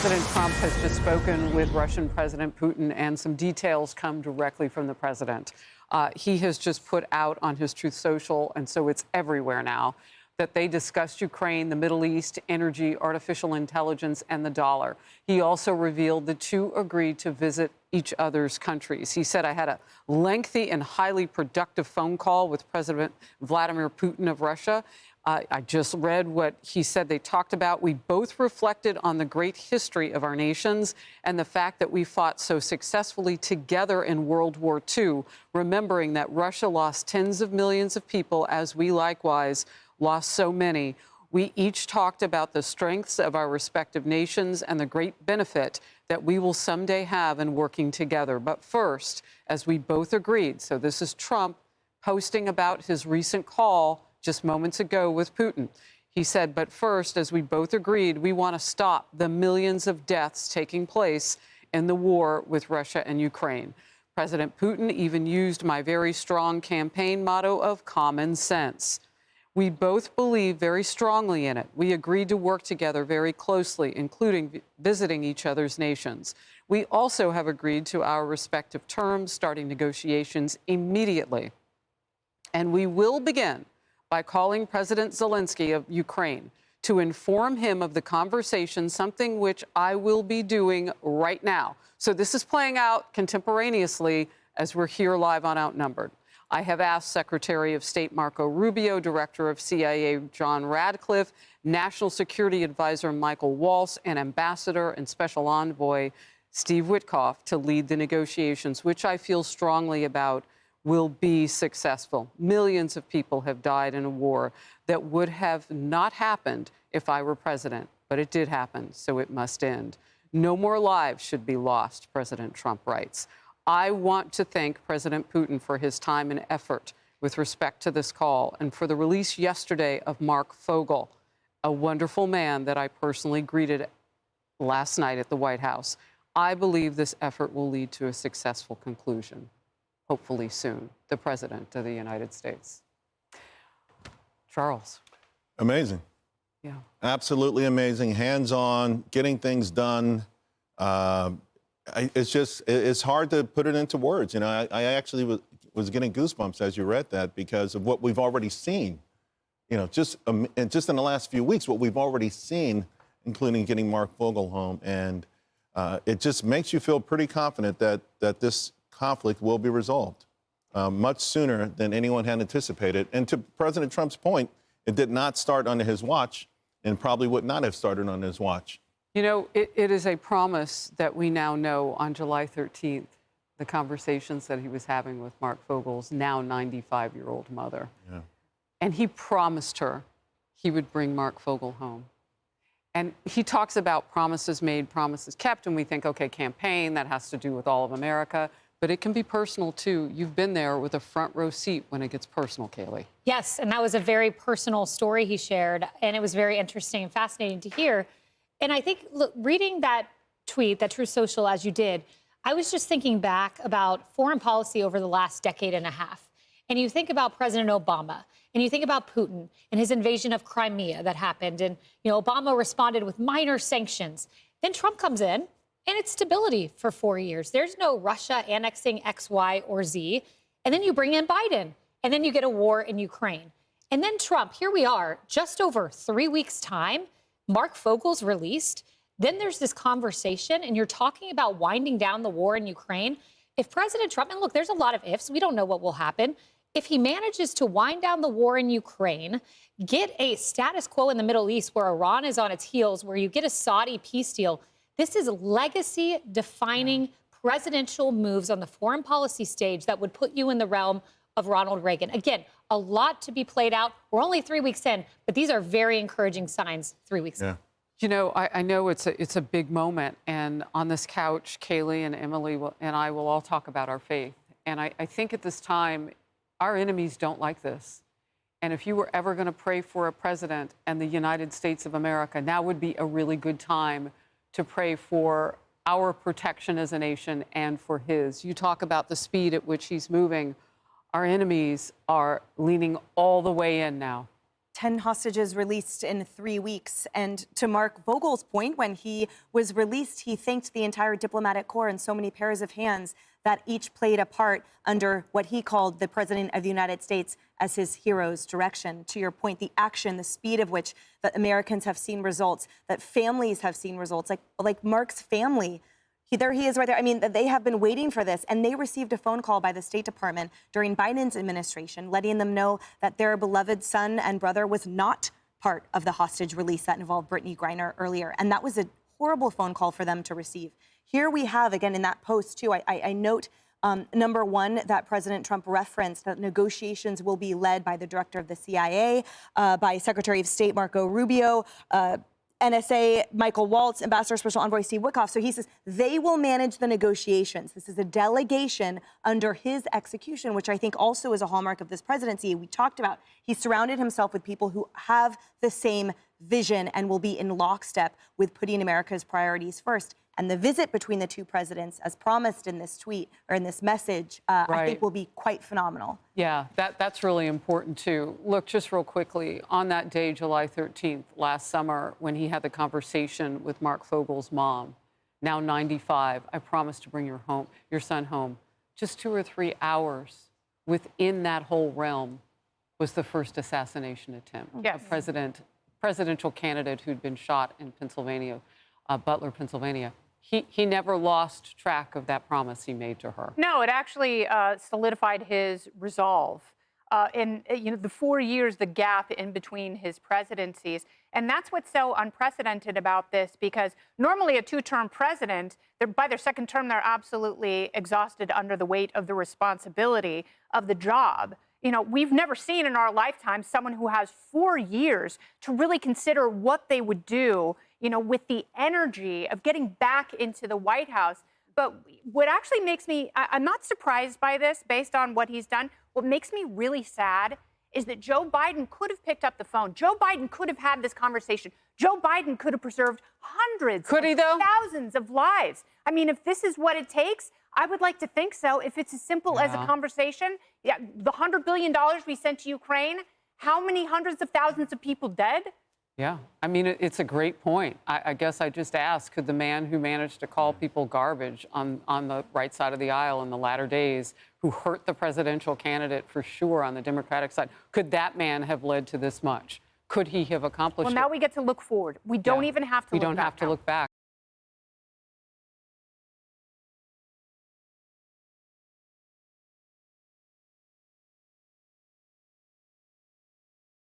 President Trump has just spoken with Russian President Putin, and some details come directly from the president. He has just put out on his Truth Social, and so it's everywhere now, that they discussed Ukraine, the Middle East, energy, artificial intelligence, and the dollar. He also revealed the two agreed to visit each other's countries. He said, "I had a lengthy and highly productive phone call with President Vladimir Putin of Russia. I just read what he said they talked about. We both reflected on the great history of our nations and the fact that we fought so successfully together in World War II, remembering that Russia lost tens of millions of people, as we likewise lost so many. We each talked about the strengths of our respective nations and the great benefit that we will someday have in working together. But first, as we both agreed," so this is Trump posting about his recent call just moments ago with Putin. He said, "But first, as we both agreed, we want to stop the millions of deaths taking place in the war with Russia and Ukraine." President Putin even used my very strong campaign motto of common sense. "We both believe very strongly in it. We agreed to work together very closely, including visiting each other's nations. We also have agreed to our respective terms, starting negotiations immediately. And we will begin by calling President Zelensky of Ukraine to inform him of the conversation, something which I will be doing right now." So this is playing out contemporaneously as we're here live on Outnumbered. "I have asked Secretary of State Marco Rubio, Director of CIA John Radcliffe, National Security Advisor Michael Waltz, and Ambassador and Special Envoy Steve Witkoff to lead the negotiations, which I feel strongly about will be successful. Millions of people have died in a war that would have not happened if I were president, but it did happen, so it must end. No more lives should be lost," President Trump writes. "I want to thank President Putin for his time and effort with respect to this call and for the release yesterday of Mark Fogel, a wonderful man that I personally greeted last night at the White House. I believe this effort will lead to a successful conclusion, hopefully soon." The President of the United States. Charles. Amazing. Yeah. Absolutely amazing. Hands-on, getting things done. It's hard to put it into words. You know, I actually was getting goosebumps as you read that because of what we've already seen. You know, just in the last few weeks, what we've already seen, including getting Mark Fogel home. And it just makes you feel pretty confident that this conflict will be resolved much sooner than anyone had anticipated. And to President Trump's point, it did not start under his watch and probably would not have started on his watch. You know, it is a promise that we now know on July 13th, the conversations that he was having with Mark Fogel's now 95-year-old mother. Yeah. And he promised her he would bring Mark Fogel home. And he talks about promises made, promises kept, and we think, okay, campaign, that has to do with all of America. But it can be personal, too. You've been there with a front row seat when it gets personal, Kaylee. Yes, and that was a very personal story he shared, and it was very interesting and fascinating to hear. And I think, look, reading that tweet, that Truth Social, as you did, I was just thinking back about foreign policy over the last decade and a half. And you think about President Obama, and you think about Putin and his invasion of Crimea that happened. And, you know, Obama responded with minor sanctions. Then Trump comes in, and it's stability for 4 years. There's no Russia annexing X, Y, or Z. And then you bring in Biden, and then you get a war in Ukraine. And then Trump, here we are, just over 3 weeks' time. Mark Fogel's released. Then there's this conversation, and you're talking about winding down the war in Ukraine. If President Trump, and look, there's a lot of ifs. We don't know what will happen. If he manages to wind down the war in Ukraine, get a status quo in the Middle East where Iran is on its heels, where you get a Saudi peace deal, this is legacy-defining presidential moves on the foreign policy stage that would put you in the realm of Ronald Reagan. Again, a lot to be played out. We're only 3 weeks in, but these are very encouraging signs 3 weeks in. You know, I know it's a big moment, and on this couch, Kaylee and Emily and I will all talk about our faith. And I think at this time, our enemies don't like this. And if you were ever going to pray for a president and the United States of America, now would be a really good time to pray for our protection as a nation and for his. You talk about the speed at which he's moving. Our enemies are leaning all the way in now. 10 hostages released in 3 weeks. And to Mark Vogel's point, when he was released, he thanked the entire diplomatic corps and so many pairs of hands that each played a part under what he called the President of the United States as his hero's direction. To your point, the action, the speed of which that Americans have seen results, that families have seen results, like Mark's family. There he is right there. I mean, they have been waiting for this, and they received a phone call by the State Department during Biden's administration, letting them know that their beloved son and brother was not part of the hostage release that involved Brittany Griner earlier. And that was a horrible phone call for them to receive. Here we have, again, in that post, too, I note, number one, that President Trump referenced that negotiations will be led by the director of the CIA, by Secretary of State Marco Rubio, NSA Michael Waltz, Ambassador Special Envoy Steve Witkoff. So he says they will manage the negotiations. This is a delegation under his execution, which I think also is a hallmark of this presidency. We talked about he surrounded himself with people who have the same vision and will be in lockstep with putting America's priorities first. And the visit between the two presidents, as promised in this tweet or in this message, I think will be quite phenomenal. Yeah, that's really important, too. Look, just real quickly, on that day, July 13th, last summer, when he had the conversation with Mark Vogel's mom, now 95, I promised to bring your son home. Just 2 or 3 hours within that whole realm was the first assassination attempt. Yes. A presidential candidate who'd been shot in Pennsylvania, Butler, Pennsylvania. He never lost track of that promise he made to her. No, it actually solidified his resolve. In the 4 years, the gap in between his presidencies. And that's what's so unprecedented about this, because normally a two-term president, by their second term, they're absolutely exhausted under the weight of the responsibility of the job. We've never seen in our lifetime someone who has 4 years to really consider what they would do, with the energy of getting back into the White House. But what actually makes me, I'm not surprised by this based on what he's done. What makes me really sad is that Joe Biden could have picked up the phone. Joe Biden could have had this conversation. Joe Biden could have preserved hundreds, thousands of lives. I mean, if this is what it takes, I would like to think so. If it's as simple as a conversation, the $100 billion we sent to Ukraine, how many hundreds of thousands of people dead? Yeah, I mean, it's a great point. I guess I just asked, could the man who managed to call people garbage on the right side of the aisle in the latter days, who hurt the presidential candidate for sure on the Democratic side, could that man have led to this much? Could he have accomplished it? Well, now we get to look forward. We don't even have to look back. We don't have to look back.